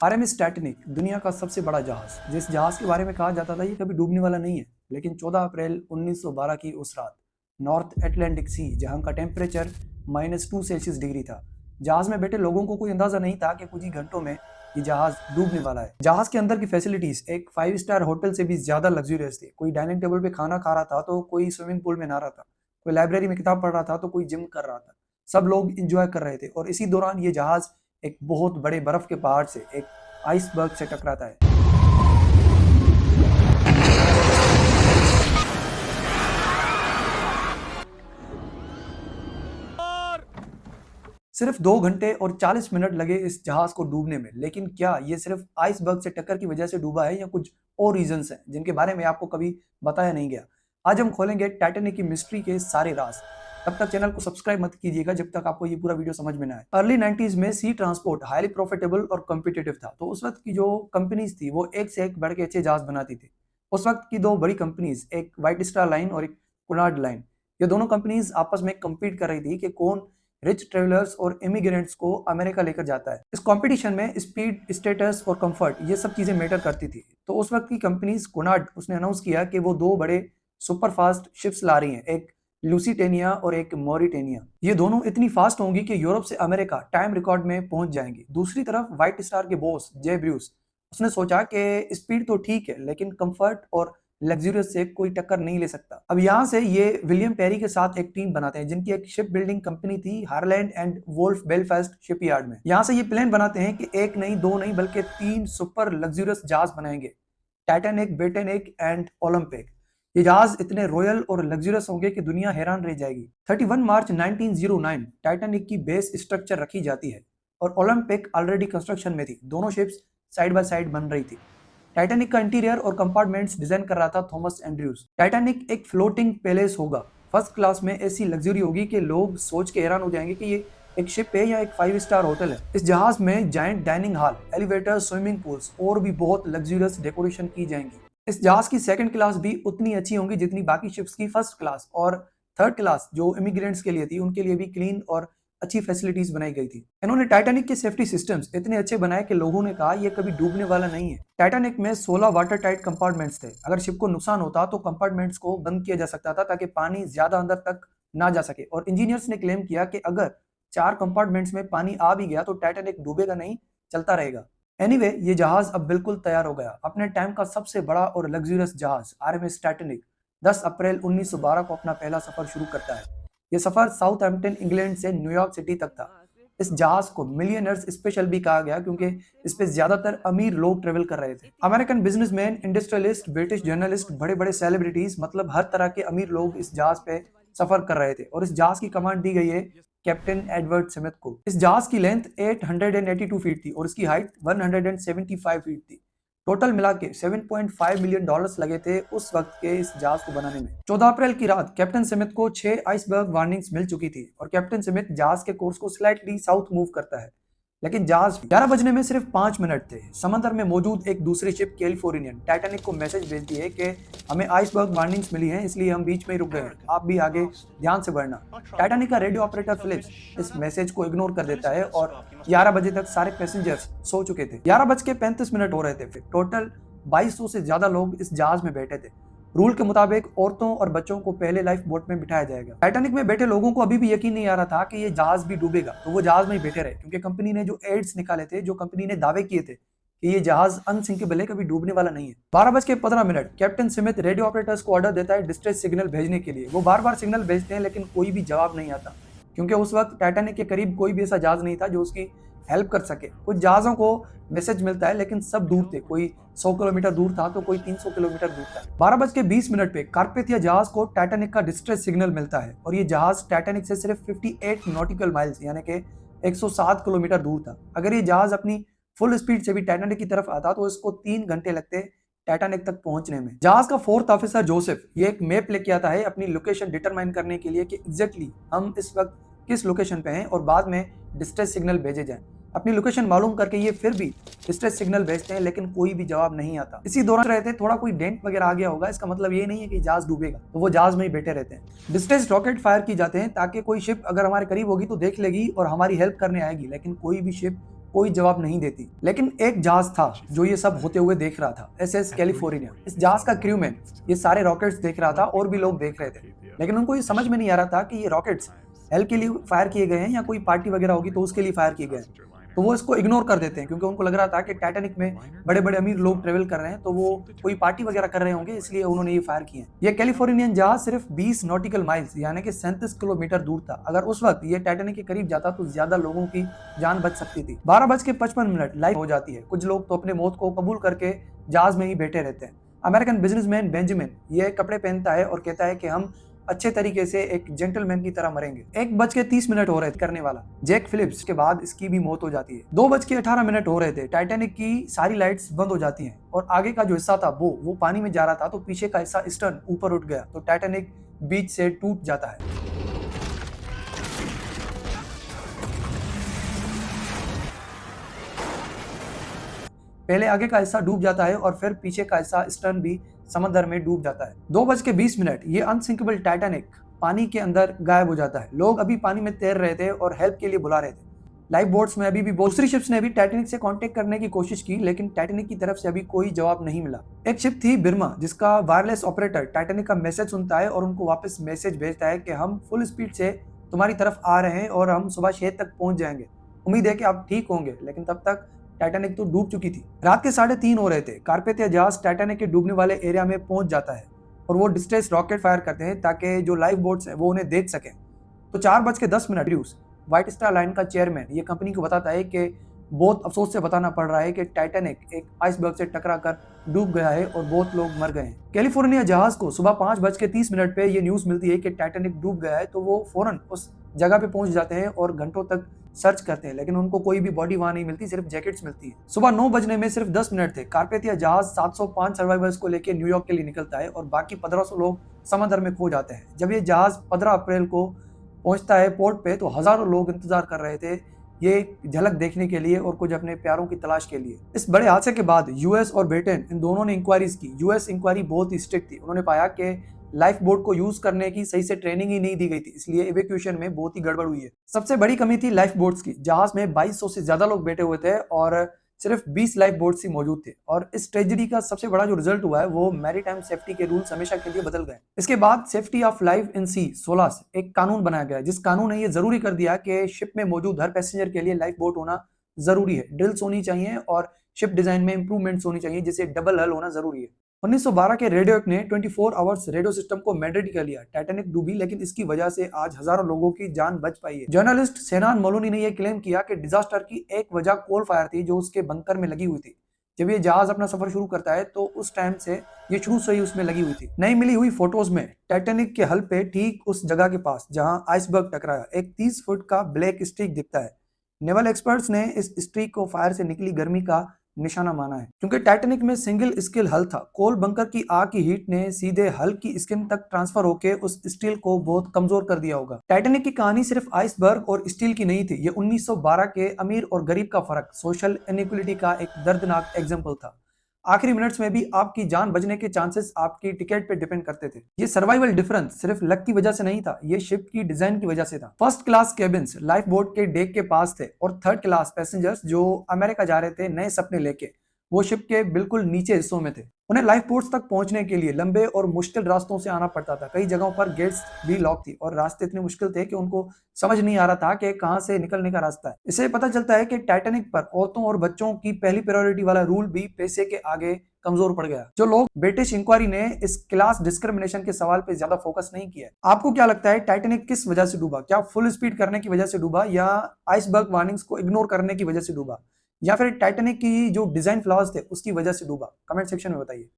RMS Titanic दुनिया का सबसे बड़ा जहाज। जिस जहाज के बारे में कहा जाता था ये कभी डूबने वाला नहीं है, लेकिन 14 अप्रैल 1912 की उस रात नॉर्थ अटलांटिक सी, जहां का टेम्परेचर -2 सेल्सियस डिग्री था, जहाज में बैठे लोगों को कोई अंदाजा नहीं था कि कुछ ही घंटों में ये जहाज डूबने वाला है। जहाज के अंदर की फैसिलिटीज एक 5 स्टार होटल से भी ज्यादा लग्जूरियस थी। कोई डाइनिंग टेबल पे खाना खा रहा था तो कोई स्विमिंग पूल में नहा रहा था, कोई लाइब्रेरी में किताब पढ़ रहा था तो कोई जिम कर रहा था। सब लोग इंजॉय कर रहे थे और इसी दौरान ये जहाज एक बहुत बड़े बर्फ के पहाड़ से, एक आइसबर्ग से टकराता है। सिर्फ 2 घंटे और 40 मिनट लगे इस जहाज को डूबने में, लेकिन क्या ये सिर्फ आइसबर्ग से टक्कर की वजह से डूबा है या कुछ और रीजंस हैं जिनके बारे में आपको कभी बताया नहीं गया। आज हम खोलेंगे टाइटैनिक की मिस्ट्री के सारे राज। तब तक चैनल को सब्सक्राइब मत कीजिएगा जब तक आपको ये पूरा वीडियो समझ में ना आए। अर्ली 90s में सी ट्रांसपोर्ट हाईली प्रॉफिटेबल और कॉम्पिटिटिव था, तो उस वक्त की जो कंपनीज थी वो एक से एक बढ़ के अच्छे जहाज बनाती थी। उस वक्त की दो बड़ी कंपनीज, एक व्हाइट स्टार लाइन और एक कुनार्ड लाइन, ये दोनों कंपनीज आपस में कम्पीट कर रही थी कि कौन रिच ट्रेवलर्स और इमिग्रेंट्स को अमेरिका लेकर जाता है। इस कंपटीशन में स्पीड, स्टेटस और कंफर्ट, ये सब चीजें मैटर करती थी। तो उस वक्त की कंपनीज कोनार्ड उसने अनाउंस किया कि वो दो बड़े सुपर फास्ट शिप्स ला रही हैं, एक लूसिटेनिया और एक मॉरिटेनिया। ये दोनों इतनी फास्ट होंगी कि यूरोप से अमेरिका टाइम रिकॉर्ड में पहुंच जाएंगी। दूसरी तरफ व्हाइट स्टार के बॉस जे ब्रूस, उसने सोचा कि स्पीड तो ठीक है लेकिन कंफर्ट और लग्जरियस से कोई टक्कर नहीं ले सकता। अब यहाँ से ये विलियम पेरी के साथ एक टीम बनाते हैं जिनकी एक शिप बिल्डिंग कंपनी थी Harland and Wolff Belfast shipyard में। यहाँ से ये प्लान बनाते हैं कि एक नहीं, दो नहीं, बल्कि 3 सुपर लग्जरियस जहाज बनाएंगे, टाइटैनिक, ब्रिटेनिक एंड ओलंपिक। ये जहाज इतने रॉयल और लग्जरियस होंगे कि दुनिया हैरान रह जाएगी। 31 मार्च 1909 टाइटैनिक की बेस स्ट्रक्चर रखी जाती है और ओलंपिक ऑलरेडी कंस्ट्रक्शन में थी। दोनों शिप्स साइड बाय साइड बन रही थी। टाइटैनिक का इंटीरियर और कंपार्टमेंट्स डिजाइन कर रहा था थॉमस एंड्रयूज। टाइटैनिक एक फ्लोटिंग पैलेस होगा, फर्स्ट क्लास में ऐसी लग्जरी होगी कि लोग सोच के हैरान हो जाएंगे कि ये एक शिप है या एक 5 स्टार होटल है। इस जहाज में giant dining hall, elevator, swimming pools और भी बहुत लग्जरियस डेकोरेशन की जाएंगी। इस जहाज की सेकंड क्लास भी उतनी अच्छी होंगी जितनी बाकी शिप्स की फर्स्ट क्लास, और थर्ड क्लास जो इमिग्रेंट्स के लिए थी उनके लिए भी क्लीन और अच्छी फैसिलिटीज बनाई गई थी। इन्होंने टाइटैनिक के सेफ्टी सिस्टम्स इतने अच्छे बनाए कि लोगों ने कहा यह कभी डूबने वाला नहीं है। टाइटैनिक में 16 वाटर टाइट कंपार्टमेंट्स थे। अगर शिप को नुकसान होता तो कंपार्टमेंट्स को बंद किया जा सकता था ताकि पानी ज्यादा अंदर तक ना जा सके। और इंजीनियर्स ने क्लेम किया कि अगर 4 कंपार्टमेंट्स में पानी आ भी गया तो टाइटैनिक डूबेगा नहीं, चलता रहेगा। एनीवे, ये जहाज अब बिल्कुल तैयार हो गया। अपने टाइम का सबसे बड़ा और लग्जरियस जहाज आरएमएस टाइटैनिक 10 अप्रैल 1912 को अपना पहला सफर शुरू करता है। ये सफर साउथहैम्पटन इंग्लैंड से न्यूयॉर्क सिटी तक था। इस जहाज को मिलियनर्स स्पेशल भी कहा गया क्योंकि इस पे ज्यादातर अमीर लोग ट्रेवल कर रहे थे। American businessman, industrialist, British journalist, बड़े बड़े सेलिब्रिटीज, मतलब हर तरह के अमीर लोग इस जहाज पे सफर कर रहे थे। और इस जहाज की कमांड दी गई है कैप्टन एडवर्ड स्मिथ को। इस जहाज की लेंथ 882 फीट थी और इसकी हाइट 175 फीट थी। टोटल मिला के $7.5 मिलियन लगे थे उस वक्त के इस जहाज को बनाने में। 14 अप्रैल की रात कैप्टन स्मिथ को 6 आइसबर्ग वार्निंग्स मिल चुकी थी और कैप्टन स्मिथ जहाज के कोर्स को स्लाइटली साउथ मूव करता है। लेकिन जहाज 11 बजने में सिर्फ 5 मिनट थे। समंदर में मौजूद एक दूसरी शिप कैलिफोर्नियन टाइटैनिक को मैसेज भेजती है कि हमें आइसबर्ग वार्निंग्स मिली हैं, इसलिए हम बीच में ही रुक गए हैं, आप भी आगे ध्यान से बढ़ना। टाइटैनिक का रेडियो ऑपरेटर फिलिप्स इस मैसेज को इग्नोर कर देता है और 11 बजे तक सारे पैसेंजर्स सो चुके थे। 11:35 हो रहे थे। फिर टोटल 2200 से ज्यादा लोग इस जहाज में बैठे थे। रूल के मुताबिक औरतों और बच्चों को पहले लाइफ बोट में बिठाया जाएगा। टाइटैनिक में बैठे लोगों को अभी भी यकीन नहीं आ रहा था कि ये जहाज भी डूबेगा, तो वो जहाज में ही बैठे रहे क्योंकि कंपनी ने जो एड्स निकाले थे, जो कंपनी ने दावे किए थे कि ये जहाज अनसिंकेबल है, कभी डूबने वाला नहीं है। 12:15 कैप्टन स्मिथ रेडियो ऑपरेटर्स को ऑर्डर देता है डिस्ट्रेस सिग्नल भेजने के लिए। वो बार बार सिग्नल भेजते हैं लेकिन कोई भी जवाब नहीं आता क्योंकि उस वक्त टाइटैनिक के करीब कोई भी ऐसा जहाज नहीं था जो उसकी हेल्प कर सके। कुछ जहाजों को मैसेज मिलता है लेकिन सब दूर थे, कोई 100 किलोमीटर दूर था तो कोई 300 किलोमीटर दूर था। 12:20 पे कारपेथिया जहाज को टाइटैनिक का डिस्ट्रेस सिग्नल मिलता है और ये जहाज टाइटैनिक से सिर्फ 58 नॉटिकल माइल्स यानी कि 107 किलोमीटर दूर था। अगर ये जहाज अपनी फुल स्पीड से भी टाइटैनिक की तरफ आता तो इसको 3 घंटे लगते टाइटैनिक तक पहुंचने में। जहाज का 4th ऑफिसर जोसेफ ये एक मैप लेके आता है अपनी लोकेशन डिटरमाइन करने के लिए कि एग्जैक्टली हम इस वक्त किस लोकेशन पे हैं और बाद में डिस्ट्रेस सिग्नल भेजे जाएं। अपनी लोकेशन मालूम करके ये फिर भी डिस्ट्रेस सिग्नल भेजते हैं लेकिन कोई भी जवाब नहीं आता। इसी दौरान रहते थोड़ा कोई डेंट वगैरह आ गया होगा, इसका मतलब ये नहीं है कि जहाज डूबेगा, तो वो जहाज में ही बैठे रहते हैं। डिस्ट्रेस रॉकेट फायर की जाते हैं ताकि कोई शिप अगर हमारे करीब होगी तो देख लेगी और हमारी हेल्प करने आएगी, लेकिन कोई भी शिप कोई जवाब नहीं देती। लेकिन एक जहाज था जो ये सब होते हुए देख रहा था, SS कैलिफोर्निया। इस जहाज का क्रूमैन ये सारे रॉकेट्स देख रहा था और भी लोग देख रहे थे, लेकिन उनको ये समझ में नहीं आ रहा था कि ये रॉकेट्स हेल्प के लिए फायर किए गए हैं या कोई पार्टी वगैरह होगी तो उसके लिए फायर किए गए हैं। तो वो इसको इग्नोर कर देते हैं क्योंकि उनको लग रहा था कि टाइटैनिक में बड़े-बड़े अमीर लोग ट्रेवल कर रहे हैं, तो वो कोई पार्टी वगैरह कर रहे होंगे, इसलिए उन्होंने ये फायर किए हैं। ये कैलिफोर्नियन जहाज सिर्फ 20 नॉटिकल माइल्स यानी कि 37 किलोमीटर दूर था। अगर उस वक्त ये टाइटैनिक के करीब जाता तो ज्यादा लोगों की जान बच सकती थी। 12:55 लाइट हो जाती है। कुछ लोग तो अपने मौत को कबूल करके जहाज में ही बैठे रहते हैं। अमेरिकन बिजनेसमैन बेंजामिन ये कपड़े पहनता है और कहता है कि हम अच्छे तरीके से एक जेंटलमैन की तरह मरेंगे। 1:30 हो रहे थे करने वाला जैक फिलिप्स के बाद इसकी भी मौत हो जाती है। 2:18 हो रहे थे, टाइटैनिक की सारी लाइट्स बंद हो जाती हैं और आगे का जो हिस्सा था वो पानी में जा रहा था, तो पीछे का हिस्सा स्टर्न ऊपर उठ गया, तो टाइटैनिक बीच से टूट जाता है। पहले आगे का हिस्सा डूब जाता है और फिर पीछे का हिस्सा स्टर्न भी समंदर में डूब जाता है। 2:20 ये अनसिंकेबल टाइटैनिक पानी के अंदर गायब हो जाता है। लोग अभी पानी में तैर रहे थे और हेल्प के लिए बुला रहे थे। लाइफ बोट्स में अभी भी दूसरी शिप्स ने अभी टाइटैनिक से कांटेक्ट करने की कोशिश की, लेकिन टाइटैनिक की तरफ से अभी कोई जवाब नहीं मिला। एक शिप थी बिरमा, जिसका वायरलेस ऑपरेटर टाइटैनिक का मैसेज सुनता है और उनको वापस मैसेज भेजता है कि हम फुल स्पीड से तुम्हारी तरफ आ रहे हैं और हम सुबह 6 तक पहुंच जाएंगे। उम्मीद है कि आप ठीक होंगे, लेकिन तब तक टाइटैनिक तो डूब चुकी थी। रात के 3:30 हो रहे थे। कारपेथिया जहाज टाइटैनिक के डूबने वाले एरिया में पहुंच जाता है और वो डिस्ट्रेस रॉकेट फायर करते हैं ताकि जो लाइफ बोट्स हैं वो उन्हें देख सकें। तो 4:10 ड्यूस व्हाइट स्टार लाइन का चेयरमैन ये कंपनी को बताता है कि बहुत अफसोस से बताना पड़ रहा है कि टाइटैनिक एक आइसबर्ग से टकराकर डूब गया है और बहुत लोग मर गए हैं। कैलिफोर्निया जहाज को सुबह 5:30 पे ये न्यूज मिलती है कि टाइटैनिक डूब गया है, तो वो फौरन उस जगह पे पहुंच जाते हैं और घंटों तक सर्च करते हैं, लेकिन उनको कोई भी बॉडी वहां नहीं मिलती, सिर्फ जैकेट्स मिलती है। सुबह 9 बजने में सिर्फ 10 मिनट थे। कारपेथिया जहाज 705 सर्वाइवर्स को लेकर न्यूयॉर्क के लिए निकलता है और बाकी 1500 लोग समंदर में खो जाते हैं। जब ये जहाज 15 अप्रैल को पहुंचता है पोर्ट पे, तो हजारों लोग इंतजार कर रहे थे ये झलक देखने के लिए और कुछ अपने प्यारों की तलाश के लिए। इस बड़े हादसे के बाद यूएस और ब्रिटेन इन दोनों ने इंक्वायरीज की। यूएस इंक्वायरी बहुत ही स्ट्रिक्ट थी। उन्होंने पाया कि लाइफ बोट को यूज करने की सही से ट्रेनिंग ही नहीं दी गई थी, इसलिए इवैक्यूएशन में बहुत ही गड़बड़ हुई है। सबसे बड़ी कमी थी लाइफ बोट्स की। जहाज में 2200 से ज्यादा लोग बैठे हुए थे और सिर्फ 20 लाइफ बोट्स ही मौजूद थे। और इस ट्रेजेडी का सबसे बड़ा जो रिजल्ट हुआ है वो मैरीटाइम सेफ्टी के रूल्स हमेशा के लिए बदल गए। इसके बाद सेफ्टी ऑफ लाइफ इन सी 16 एक कानून बनाया गया, जिस कानून ने ये जरूरी कर दिया कि शिप में मौजूद हर पैसेंजर के लिए लाइफ बोट होना जरूरी है। ड्रिल्स होनी चाहिए और शिप डिजाइन में इंप्रूवमेंट्स होनी चाहिए, जिससे डबल हल होना जरूरी है। 1912 के रेडियो एक्ट ने 24 आवर्स रेडियो सिस्टम को मैंडेटरी कर लिया। टाइटैनिक डूबी, लेकिन इसकी वजह से आज हजारों लोगों की जान बच पाई है। जर्नलिस्ट सेनान मलोनी ने यह क्लेम किया कि डिजास्टर की एक वजह कोल फायर थी जो उसके बंकर में लगी हुई थी। जब ये जहाज अपना सफर शुरू करता है तो उस टाइम से ये शुरू से ही उसमें लगी हुई थी। नई मिली हुई फोटोज में टाइटैनिक के हल पे ठीक उस जगह के पास जहां आइसबर्ग टकराया एक 30 फुट का ब्लैक स्ट्रीक दिखता है। नेवल एक्सपर्ट्स ने इस स्ट्रीक को फायर से निकली गर्मी का निशाना माना है। क्योंकि टाइटैनिक में सिंगल स्किल हल था, कोल बंकर की आग की हीट ने सीधे हल की स्किन तक ट्रांसफर होकर उस स्टील को बहुत कमजोर कर दिया होगा। टाइटैनिक की कहानी सिर्फ आइसबर्ग और स्टील की नहीं थी, ये 1912 के अमीर और गरीब का फर्क, सोशल इनइक्वालिटी का एक दर्दनाक एग्जाम्पल था। आखिरी मिनट्स में भी आपकी जान बचने के चांसेस आपकी टिकट पे डिपेंड करते थे। ये सर्वाइवल डिफरेंस सिर्फ लक की वजह से नहीं था, ये शिप की डिजाइन की वजह से था। First class cabins life boat के डेक के पास थे और थर्ड क्लास पैसेंजर्स जो अमेरिका जा रहे थे नए सपने लेके, वो शिप के बिल्कुल नीचे हिस्सों में थे। उन्हें लाइफ बोट्स तक पहुंचने के लिए लंबे और मुश्किल रास्तों से आना पड़ता था। कई जगहों पर गेट्स भी लॉक थी और रास्ते इतने मुश्किल थे कि उनको समझ नहीं आ रहा था कि कहां से निकलने का रास्ता है। इससे पता चलता है कि टाइटैनिक पर औरतों और बच्चों की पहली प्रायोरिटी वाला रूल भी पैसे के आगे कमजोर पड़ गया। जो लोग ब्रिटिश इंक्वायरी ने इस क्लास डिस्क्रिमिनेशन के सवाल पे ज्यादा फोकस नहीं किया। आपको क्या लगता है टाइटैनिक किस वजह से डूबा? क्या फुल स्पीड करने की वजह से डूबा, या आइसबर्ग वार्निंग्स को इग्नोर करने की वजह से डूबा, या फिर टाइटैनिक की जो डिजाइन फ्लॉज थे उसकी वजह से डूबा? कमेंट सेक्शन में बताइए।